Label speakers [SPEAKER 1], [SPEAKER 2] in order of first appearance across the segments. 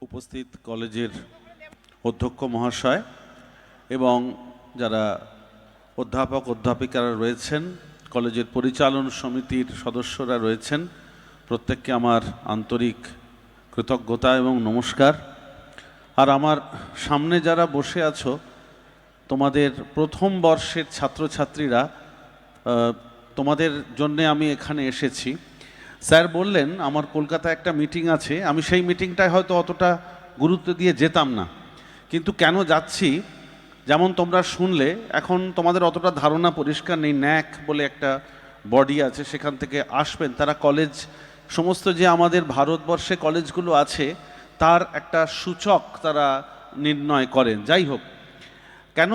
[SPEAKER 1] উপস্থিত কলেজের অধ্যক্ষ মহাশয় এবং যারা অধ্যাপক অধ্যাপিকারা রয়েছেন, কলেজের পরিচালন সমিতির সদস্যরা রয়েছেন, প্রত্যেককে আমার আন্তরিক কৃতজ্ঞতা এবং নমস্কার। আর আমার সামনে যারা বসে আছো, তোমাদের প্রথম বর্ষের ছাত্রছাত্রীরা, তোমাদের জন্যে আমি এখানে এসেছি। স্যার বললেন আমার কলকাতায় একটা মিটিং আছে, আমি সেই মিটিংটায় হয়তো অতটা গুরুত্ব দিয়ে যেতাম না, কিন্তু কেন যাচ্ছি যেমন তোমরা শুনলে, এখন তোমাদের অতটা ধারণা পরিষ্কার নেই। ন্যাক বলে একটা বডি আছে, সেখান থেকে আসবেন তারা, কলেজ সমস্ত যে আমাদের ভারতবর্ষে কলেজগুলো আছে তার একটা সূচক তারা নির্ণয় করেন। যাই হোক, কেন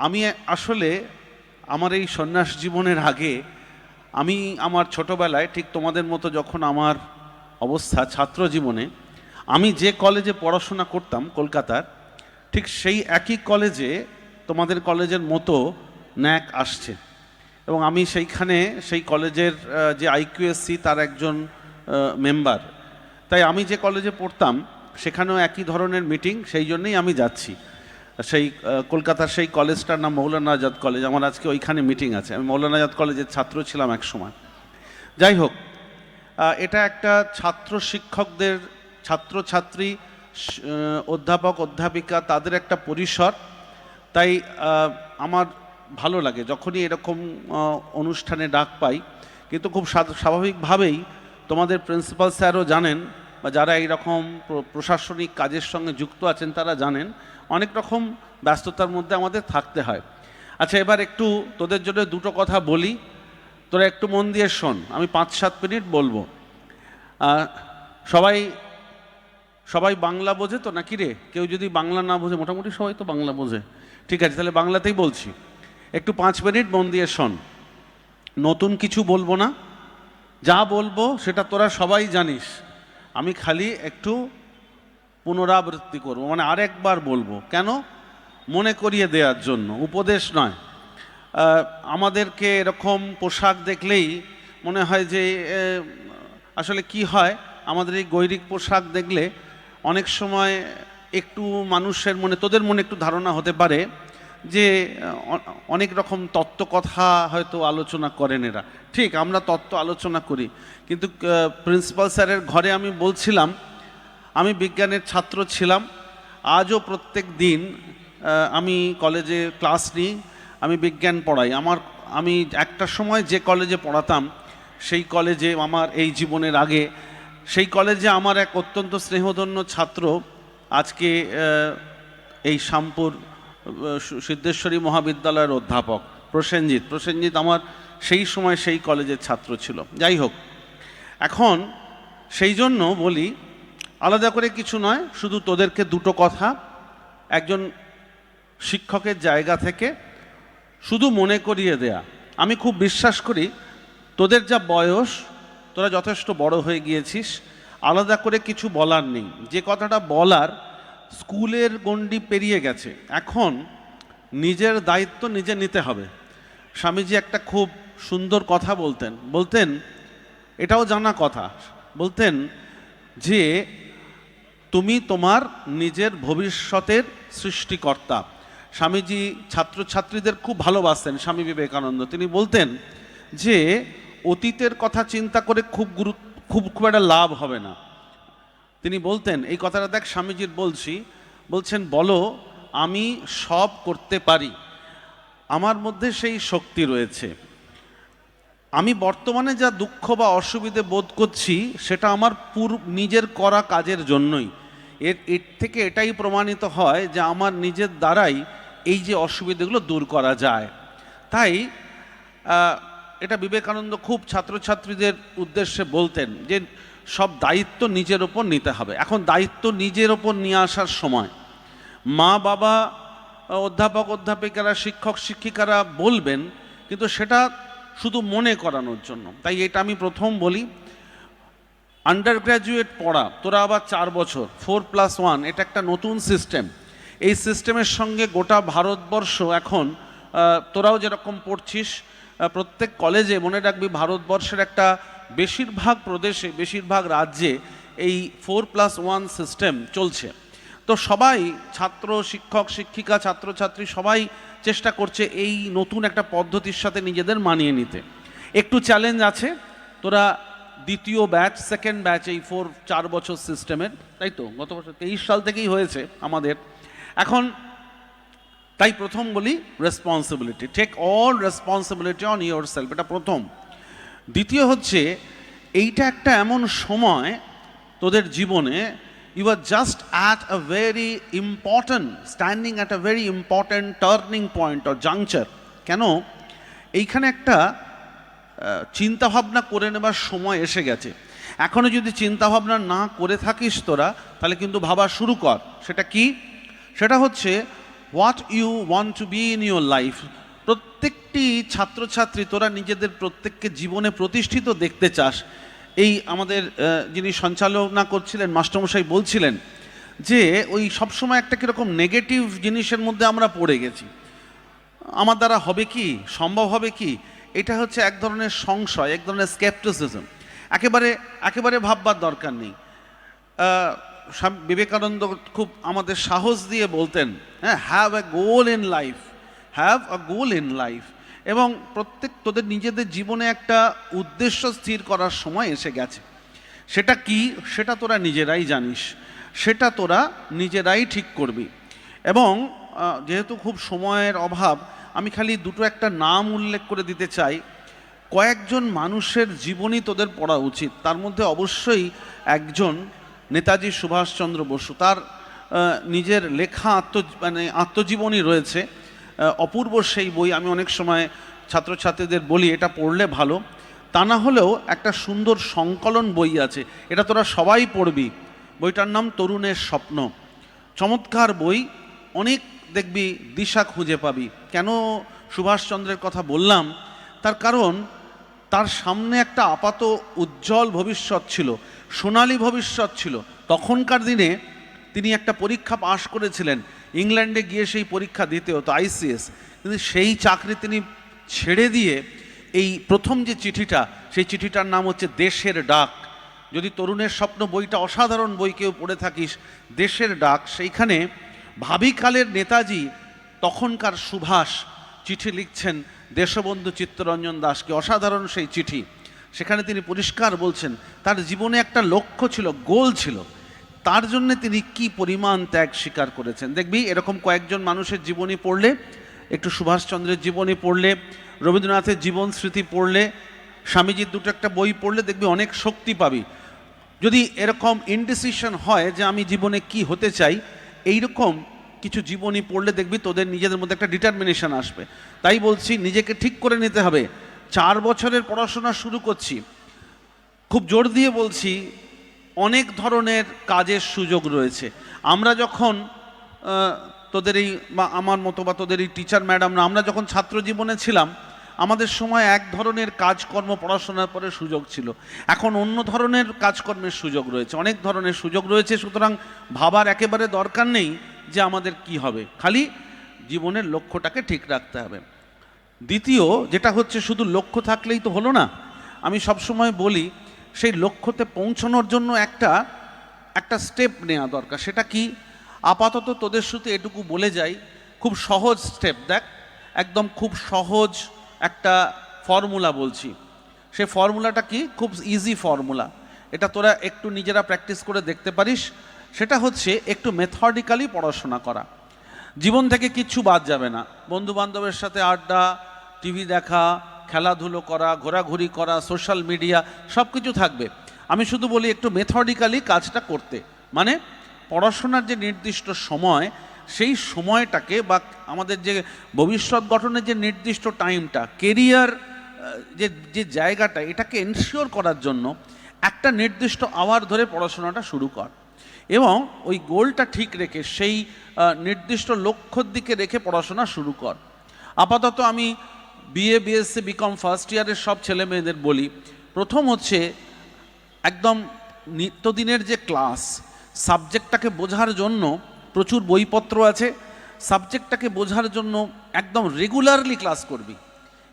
[SPEAKER 1] আমি আসলে আমার এই সন্ন্যাস জীবনের আগে আমি আমার ছোটোবেলায় ঠিক তোমাদের মতো যখন আমার অবস্থা ছাত্র জীবনে, আমি যে কলেজে পড়াশোনা করতাম কলকাতার, ঠিক সেই একই কলেজে তোমাদের কলেজের মতো ন্যাক আসছে এবং আমি সেই কলেজের যে আইকিউএসসি তার একজন মেম্বার। তাই আমি যে কলেজে পড়তাম সেখানেও একই ধরনের মিটিং, সেই জন্যই আমি যাচ্ছি। সেই কলকাতার সেই কলেজটার নাম মৌলানা আজাদ কলেজ। আমার আজকে ওইখানে মিটিং আছে। আমি মৌলানা আজাদ কলেজের ছাত্র ছিলাম এক সময়। যাই হোক, এটা একটা ছাত্র শিক্ষকদের, ছাত্রছাত্রী, অধ্যাপক অধ্যাপিকা তাদের একটা পরিসর। তাই আমার ভালো লাগে যখনই এরকম অনুষ্ঠানে ডাক পাই। কিন্তু খুব স্বাভাবিকভাবেই তোমাদের প্রিন্সিপাল স্যারও জানেন, বা যারা এইরকম প্রশাসনিক কাজের সঙ্গে যুক্ত আছেন তারা জানেন, অনেক রকম ব্যস্ততার মধ্যে আমাদের থাকতে হয়। আচ্ছা, এবার একটু তোদের জন্য দুটো কথা বলি, তোরা একটু মন দিয়ে শোন। আমি 5-7 মিনিট বলবো। সবাই বাংলা বোঝে তো নাকি রে? কেউ যদি বাংলা না বোঝে, মোটামুটি সবাই তো বাংলা বোঝে, ঠিক আছে, তাহলে বাংলাতেই বলছি। একটু 5 মিনিট মন দিয়ে শোন। নতুন কিছু বলবো না, যা বলবো সেটা তোরা সবাই জানিস। আমি খালি একটু পুনরাবৃত্তি করবো, মানে আরেকবার বলবো। কেন? মনে করিয়ে দেওয়ার জন্য, উপদেশ নয়। আমাদেরকে এরকম পোশাক দেখলেই মনে হয় যে, আসলে কি হয়, আমাদের এই গৈরিক পোশাক দেখলে অনেক সময় একটু মানুষের মনে, তোদের মনে একটু ধারণা হতে পারে যে অনেক রকম তত্ত্ব কথা হয়তো আলোচনা করেন এরা। ঠিক, আমরা তত্ত্ব আলোচনা করি, কিন্তু প্রিন্সিপাল স্যারের ঘরে আমি বলছিলাম, আমি বিজ্ঞানের ছাত্র ছিলাম। আজও প্রত্যেক দিন আমি কলেজে ক্লাস নিই, আমি বিজ্ঞান পড়াই। আমি একটা সময় যে কলেজে পড়াতাম, সেই কলেজে আমার এই জীবনের আগে, সেই কলেজে আমার এক অত্যন্ত স্নেহধন্য ছাত্র আজকে এই শ্যামপুর সিদ্ধেশ্বরী মহাবিদ্যালয়ের অধ্যাপক প্রসেনজিৎ আমার সেই সময় সেই কলেজের ছাত্র ছিল। যাই হোক, এখন সেই জন্য বলি, আলাদা করে কিছু নয়, শুধু তোদেরকে দুটো কথা একজন শিক্ষকের জায়গা থেকে শুধু মনে করিয়ে দেয়া। আমি খুব বিশ্বাস করি তোদের যা বয়স, তোরা যথেষ্ট বড় হয়ে গিয়েছিস, আলাদা করে কিছু বলার নেই। যে কথাটা বলার, স্কুলের গণ্ডি পেরিয়ে গেছে, এখন নিজের দায়িত্ব নিজে নিতে হবে। স্বামীজি একটা খুব সুন্দর কথা বলতেন, এটাও জানা কথা, বলতেন যে তুমি তোমার নিজের ভবিষ্যতের সৃষ্টিকর্তা। স্বামীজি ছাত্রছাত্রীদের খুব ভালোবাসতেন, স্বামী বিবেকানন্দ। তিনি বলতেন যে অতীতের কথা চিন্তা করে খুব একটা লাভ হবে না। তিনি বলতেন, এই কথাটা দেখ স্বামীজির বলছেন, বলো আমি সব করতে পারি, আমার মধ্যে সেই শক্তি রয়েছে। আমি বর্তমানে যা দুঃখ বা অসুবিধে বোধ করছি, সেটা আমার নিজের করা কাজের জন্যই। এর থেকে এটাই প্রমাণিত হয় যে আমার নিজের দ্বারাই এই যে অসুবিধাগুলো দূর করা যায়। তাই এটা বিবেকানন্দ খুব ছাত্রছাত্রীদের উদ্দেশ্যে বলতেন যে সব দায়িত্ব নিজের ওপর নিতে হবে। এখন দায়িত্ব নিজের ওপর নিয়ে আসার সময় মা বাবা, অধ্যাপক অধ্যাপিকারা, শিক্ষক শিক্ষিকারা বলবেন, কিন্তু সেটা শুধু মনে করানোর জন্য। তাই এটা আমি প্রথম বলি, আন্ডার গ্র্যাজুয়েট পড়া, তোরা আবার 4 বছর 4+1, এটা একটা নতুন সিস্টেম। এই সিস্টেমের সঙ্গে গোটা ভারতবর্ষ এখন, তোরাও যেরকম পড়ছিস, প্রত্যেক কলেজে, মনে রাখবি ভারতবর্ষের একটা বেশিরভাগ প্রদেশে, বেশিরভাগ রাজ্যে এই 4+1 সিস্টেম চলছে। তো সবাই ছাত্র, শিক্ষক, শিক্ষিকা, ছাত্রছাত্রী সবাই চেষ্টা করছে এই নতুন একটা পদ্ধতির সাথে নিজেদের মানিয়ে নিতে। একটু চ্যালেঞ্জ আছে, তোরা দ্বিতীয় ব্যাচ, সেকেন্ড ব্যাচ এই 4 বছর সিস্টেমের, তাই তো? গত বছর 23 সাল থেকেই হয়েছে আমাদের। এখন তাই প্রথম বলি responsibility, take all responsibility on yourself, এটা প্রথম। দ্বিতীয় হচ্ছে এইটা একটা এমন সময় তোদের জীবনে, you are just at a very important, standing at a very important turning point or juncture. কেন? এইখানে একটা চিন্তাভাবনা করে নেবার সময় এসে গেছে। এখনও যদি চিন্তাভাবনা না করে থাকিস তোরা, তাহলে কিন্তু ভাবা শুরু কর। সেটা কি? সেটা হচ্ছে what you want to be in your life. প্রত্যেকটি ছাত্রছাত্রী তোরা নিজেদের প্রত্যেককে জীবনে প্রতিষ্ঠিত দেখতে চাস। এই আমাদের যিনি সঞ্চালনা করছিলেন মাস্টারমশাই বলছিলেন যে ওই সবসময় একটা কীরকম নেগেটিভ জিনিসের মধ্যে আমরা পড়ে গেছি। আমার দ্বারা হবে কি, সম্ভব হবে কি, এটা হচ্ছে এক ধরনের সংশয়, এক ধরনের স্কেপটিসিজম। একেবারে ভাববার দরকার নেই। বিবেকানন্দ খুব আমাদের সাহস দিয়ে বলতেন, হ্যাঁ, have a goal in life, have a goal in life. এবং তোদের নিজেদের জীবনে একটা উদ্দেশ্য স্থির করার সময় এসে গেছে। সেটা কি, সেটা তোরা নিজেরাই জানিস, সেটা তোরা নিজেরাই ঠিক করবি। এবং যেহেতু খুব সময়ের অভাব, আমি খালি দুটো একটা নাম উল্লেখ করে দিতে চাই। কয়েকজন মানুষের জীবনী তোদের পড়া উচিত। তার মধ্যে অবশ্যই একজন নেতাজি সুভাষচন্দ্র বসু। তার নিজের লেখা আত্মজীবনী রয়েছে, অপূর্ব সেই বই। আমি অনেক সময় ছাত্রছাত্রীদের বলি এটা পড়লে ভালো, তা না হলেও একটা সুন্দর সংকলন বই আছে, এটা তোরা সবাই পড়বি। বইটার নাম তরুণের স্বপ্ন। চমৎকার বই, অনেক দেখবি দিশা খুঁজে পাবি। কেন সুভাষচন্দ্রের কথা বললাম? তার কারণ তার সামনে একটা আপাত উজ্জ্বল ভবিষ্যৎ ছিল, সোনালী ভবিষ্যৎ ছিল। তখনকার দিনে তিনি একটা পরীক্ষা পাশ করেছিলেন, ইংল্যান্ডে গিয়ে সেই পরীক্ষা দিতে হতো, ICS। কিন্তু সেই চাকরি তিনি ছেড়ে দিয়ে এই প্রথম যে চিঠিটা, সেই চিঠিটার নাম হচ্ছে দেশের ডাক। যদি তরুণের স্বপ্ন বইটা অসাধারণ বই, কেউ পড়ে থাকিস, দেশের ডাক, সেইখানে ভাবিকালের নেতাজি, তখনকার সুভাষ চিঠি লিখছেন দেশবন্ধু চিত্তরঞ্জন দাসকে। অসাধারণ সেই চিঠি। সেখানে তিনি পরিষ্কার বলছেন তার জীবনে একটা লক্ষ্য ছিল, গোল ছিল, তার জন্য তিনি কি পরিমাণ ত্যাগ স্বীকার করেছেন। দেখবি এরকম কয়েকজন মানুষের জীবনী পড়লে, একটু সুভাষচন্দ্রের জীবনী পড়লে, রবীন্দ্রনাথের জীবন স্মৃতি পড়লে, স্বামীজির দুটো একটা বই পড়লে দেখবি অনেক শক্তি পাবি। যদি এরকম ইনডিসিশন হয় যে আমি জীবনে কি হতে চাই, এইরকম কিছু জীবনী পড়লে দেখবি তোদের নিজেদের মধ্যে একটা ডিটারমিনেশন আসবে। তাই বলছি, নিজেকে ঠিক করে নিতে হবে। 4 বছরের পড়াশোনা শুরু করছি, খুব জোর দিয়ে বলছি, অনেক ধরনের কাজের সুযোগ রয়েছে। আমরা যখন তোদের এই বা আমার মতো বা তোদের এই টিচার ম্যাডামরা, আমরা যখন ছাত্র জীবনে ছিলাম, আমাদের সময় এক ধরনের কাজকর্ম পড়াশোনার পরে সুযোগ ছিল। এখন অন্য ধরনের কাজকর্মের সুযোগ রয়েছে, অনেক ধরনের সুযোগ রয়েছে। সুতরাং ভাবার একেবারে দরকার নেই যে আমাদের কি হবে, খালি জীবনের লক্ষ্যটাকে ঠিক রাখতে হবে। দ্বিতীয় যেটা হচ্ছে, শুধু লক্ষ্য থাকলেই তো হলো না। আমি সবসময় বলি সেই লক্ষ্যতে পৌঁছানোর জন্য একটা স্টেপ নেওয়া দরকার। সেটা কি? আপাতত তোদের শুধু এটুকু বলে যাই, খুব সহজ স্টেপ। দেখ, একদম খুব সহজ একটা ফর্মুলা বলছি। সেই ফর্মুলাটা কি? খুব ইজি ফর্মুলা। এটা তোরা একটু নিজেরা প্র্যাকটিস করে দেখতে পারিস। সেটা হচ্ছে একটু মেথডিক্যালি পড়াশোনা করা। জীবন থেকে কিচ্ছু বাদ যাবে না। বন্ধু বান্ধবের সাথে আড্ডা, টিভি দেখা, খেলাধুলো করা, ঘোরাঘুরি করা, সোশ্যাল মিডিয়া, সব কিছু থাকবে। আমি শুধু বলি একটু মেথডিক্যালি কাজটা করতে। মানে পড়াশোনার যে নির্দিষ্ট সময়, সেই সময়টাকে বা আমাদের যে ভবিষ্যৎ গঠনের যে নির্দিষ্ট টাইমটা, কেরিয়ার যে জায়গাটা, এটাকে এনশিওর করার জন্য একটা নির্দিষ্ট আওয়ার ধরে পড়াশোনাটা শুরু কর। এবং ওই গোলটা ঠিক রেখে, সেই নির্দিষ্ট লক্ষ্যর দিকে রেখে পড়াশোনা শুরু কর। আপাতত আমি BA, BSc, BCom ফার্স্ট ইয়ারের সব ছেলে মেয়েদের বলি, প্রথম হচ্ছে একদম নিত্যদিনের যে ক্লাস, সাবজেক্টটাকে বোঝার জন্য প্রচুর বইপত্র আছে। সাবজেক্টটাকে বোঝার জন্য একদম রেগুলারলি ক্লাস করবি।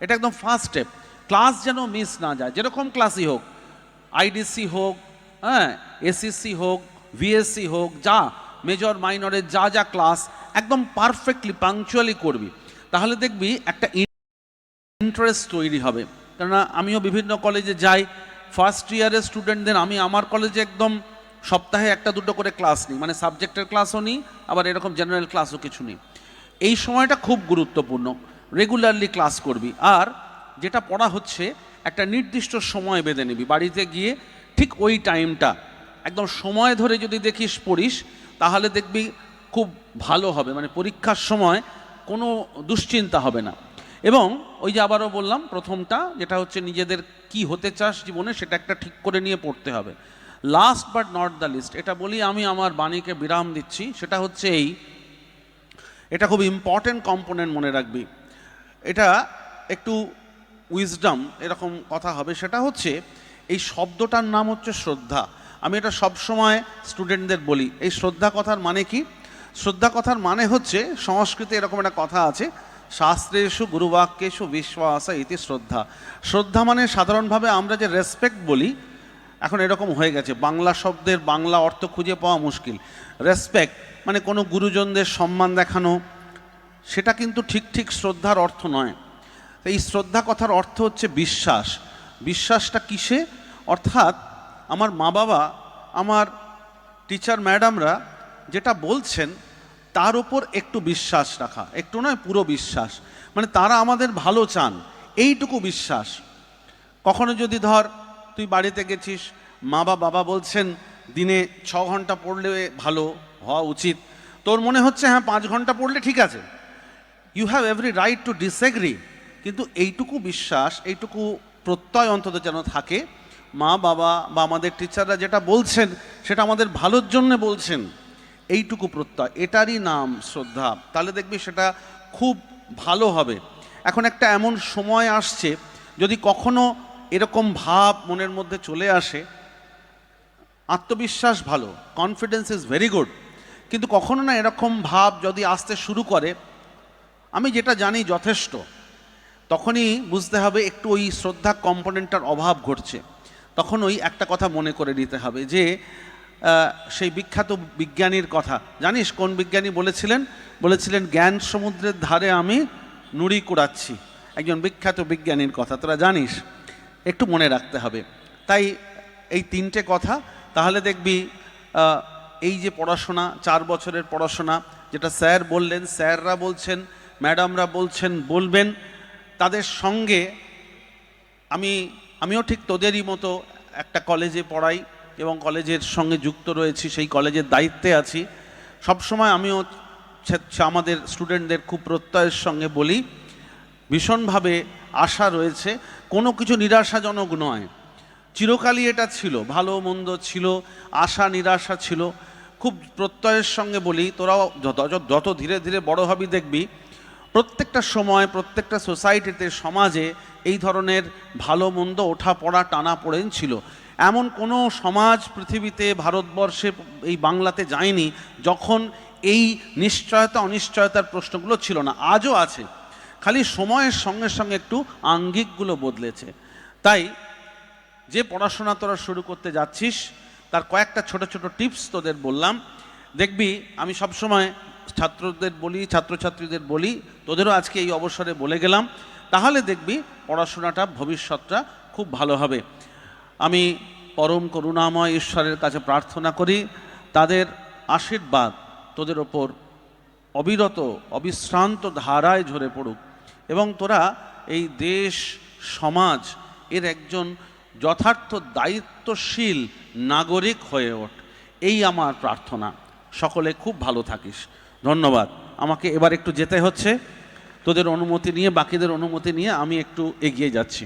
[SPEAKER 1] এটা একদম ফার্স্ট স্টেপ। ক্লাস যেন মিস না যায়, যেরকম ক্লাসই হোক, IDC হোক, হ্যাঁ, এসএসসি হোক, ভিএসসি হোক, যা মেজর মাইনরের যা যা ক্লাস একদম পারফেক্টলি পাংচুয়ালি করবি, তাহলে দেখবি একটা ইন্টারেস্ট তৈরি হবে। কেননা আমিও বিভিন্ন কলেজে যাই, ফার্স্ট ইয়ারের স্টুডেন্টদের আমি আমার কলেজে একদম সপ্তাহে একটা দুটো করে ক্লাস নিই, মানে সাবজেক্টের ক্লাসও নিই, আবার এরকম জেনারেল ক্লাসও কিছু নিই। এই সময়টা খুব গুরুত্বপূর্ণ, রেগুলারলি ক্লাস করবি। আর যেটা পড়া হচ্ছে একটা নির্দিষ্ট সময় বেঁধে নিবি, বাড়িতে গিয়ে ঠিক ওই টাইমটা একদম সময় ধরে যদি দেখিস পড়িস, তাহলে দেখবি খুব ভালো হবে, মানে পরীক্ষার সময় কোনো দুশ্চিন্তা হবে না। এবং ওই যে আবারও বললাম, প্রথমটা যেটা হচ্ছে নিজেদের কি হতে চাস জীবনে, সেটা একটা ঠিক করে নিয়ে পড়তে হবে। Last but not the least, এটা বলি আমি আমার বাণীকে বিরাম দিচ্ছি, সেটা হচ্ছে এটা খুব ইম্পর্টেন্ট কম্পোনেন্ট, মনে রাখবি। এটা একটু উইজডম এরকম কথা হবে। সেটা হচ্ছে এই শব্দটার নাম হচ্ছে শ্রদ্ধা। আমি এটা সবসময় স্টুডেন্টদের বলি, এই শ্রদ্ধা কথার মানে কি? শ্রদ্ধা কথার মানে হচ্ছে, সংস্কৃতে এরকম একটা কথা আছে, শাস্ত্রেষু গুরুবাক্যেষু বিশ্বাস ইতি শ্রদ্ধা। শ্রদ্ধা মানে সাধারণভাবে আমরা যে রেসপেক্ট বলি, এখন এরকম হয়ে গেছে, বাংলা শব্দের বাংলা অর্থ খুঁজে পাওয়া মুশকিল। রেসপেক্ট মানে কোনো গুরুজনদের সম্মান দেখানো, সেটা কিন্তু ঠিক শ্রদ্ধার অর্থ নয়। এই শ্রদ্ধা কথার অর্থ হচ্ছে বিশ্বাস। বিশ্বাসটা কিসে? অর্থাৎ আমার মা বাবা, আমার টিচার ম্যাডামরা যেটা বলছেন তার উপর একটু বিশ্বাস রাখা, একটু নয় পুরো বিশ্বাস, মানে তারা আমাদের ভালো চান, এইটুকু বিশ্বাস। কখনো যদি ধর তুই বাড়িতে গেছিস, মা বা বাবা বলছেন দিনে 6 ঘন্টা পড়লে ভালো হওয়া উচিত, তোর মনে হচ্ছে হ্যাঁ 5 ঘন্টা পড়লে ঠিক আছে, you have every right to disagree, কিন্তু এইটুকু বিশ্বাস, এইটুকু প্রত্যয় অন্তত যেন থাকে, মা বাবা বা আমাদের টিচাররা যেটা বলছেন সেটা আমাদের ভালোর জন্য বলছেন, এইটুকু প্রত্যয়, এটারই নাম শ্রদ্ধা। তাহলে দেখবি সেটা খুব ভালো হবে। এখন একটা এমন সময় আসছে, যদি কখনো এরকম ভাব মনের মধ্যে চলে আসে, আত্মবিশ্বাস ভালো, কনফিডেন্স ইজ ভেরি গুড, কিন্তু কখনো না এরকম ভাব যদি আসতে শুরু করে, আমি যেটা জানি যথেষ্ট, তখনই বুঝতে হবে একটু ওই শ্রদ্ধা কম্পোনেন্টটার অভাব ঘটছে। তখন ওই একটা কথা মনে করে নিতে হবে যে সেই বিখ্যাত বিজ্ঞানীর কথা জানিস? কোন বিজ্ঞানী বলেছিলেন জ্ঞান সমুদ্রের ধারে আমি নুড়ি কুড়াচ্ছি, একজন বিখ্যাত বিজ্ঞানীর কথা, তোরা জানিস? একটু মনে রাখতে হবে। তাই এই 3টে কথা, তাহলে দেখবি এই যে পড়াশোনা, 4 বছরের পড়াশোনা, যেটা স্যার বললেন, স্যাররা বলছেন, ম্যাডামরা বলছেন, বলবেন, তাদের সঙ্গে আমিও ঠিক তোদেরই মতো একটা কলেজে পড়াই এবং কলেজের সঙ্গে যুক্ত রয়েছি, সেই কলেজের দায়িত্বে আছি। সবসময় আমিও আমাদের স্টুডেন্টদের খুব প্রত্যয়ের সঙ্গে বলি, ভীষণভাবে আশা রয়েছে, কোনো কিছু নিরাশাজনক নয়, চিরকালই এটা ছিল, ভালো মন্দ ছিল, আশা নিরাশা ছিল। খুব প্রত্যয়ের সঙ্গে বলি, তোরাও যত ধীরে ধীরে বড় হবি দেখবি প্রত্যেকটা সময়, প্রত্যেকটা সোসাইটিতে, সমাজে এই ধরনের ভালো মন্দ, ওঠা পড়া, টানা পড়েন ছিল। এমন কোনো সমাজ পৃথিবীতে, ভারতবর্ষে, এই বাংলাতে যায়নি যখন এই নিশ্চয়তা অনিশ্চয়তার প্রশ্নগুলো ছিল না। আজও আছে, খালি সময়ের সঙ্গে সঙ্গে একটু আঙ্গিকগুলো বদলেছে। তাই যে পড়াশোনা তোরা শুরু করতে যাচ্ছিস, তার কয়েকটা ছোট ছোট টিপস তোদের বললাম। দেখবি আমি সবসময় ছাত্রদের বলি, ছাত্রছাত্রীদের বলি, তোদেরও আজকে এই অবসরে বলে গেলাম, তাহলে দেখবি পড়াশোনাটা, ভবিষ্যৎটা খুব ভালো হবে। আমি পরম করুণাময় ঈশ্বরের কাছে প্রার্থনা করি, তাদের আশীর্বাদ তোদের ওপর অবিরত, অবিশ্রান্ত ধারায় ঝরে পড়ুক, এবং তোরা এই দেশ, সমাজ এর একজন যথার্থ দায়িত্বশীল নাগরিক হয়ে ওঠ, এই আমার প্রার্থনা। সকলে খুব ভালো থাকিস। ধন্যবাদ। আমাকে এবার একটু যেতে হচ্ছে, তোদের অনুমতি নিয়ে, বাকিদের অনুমতি নিয়ে আমি একটু এগিয়ে যাচ্ছি।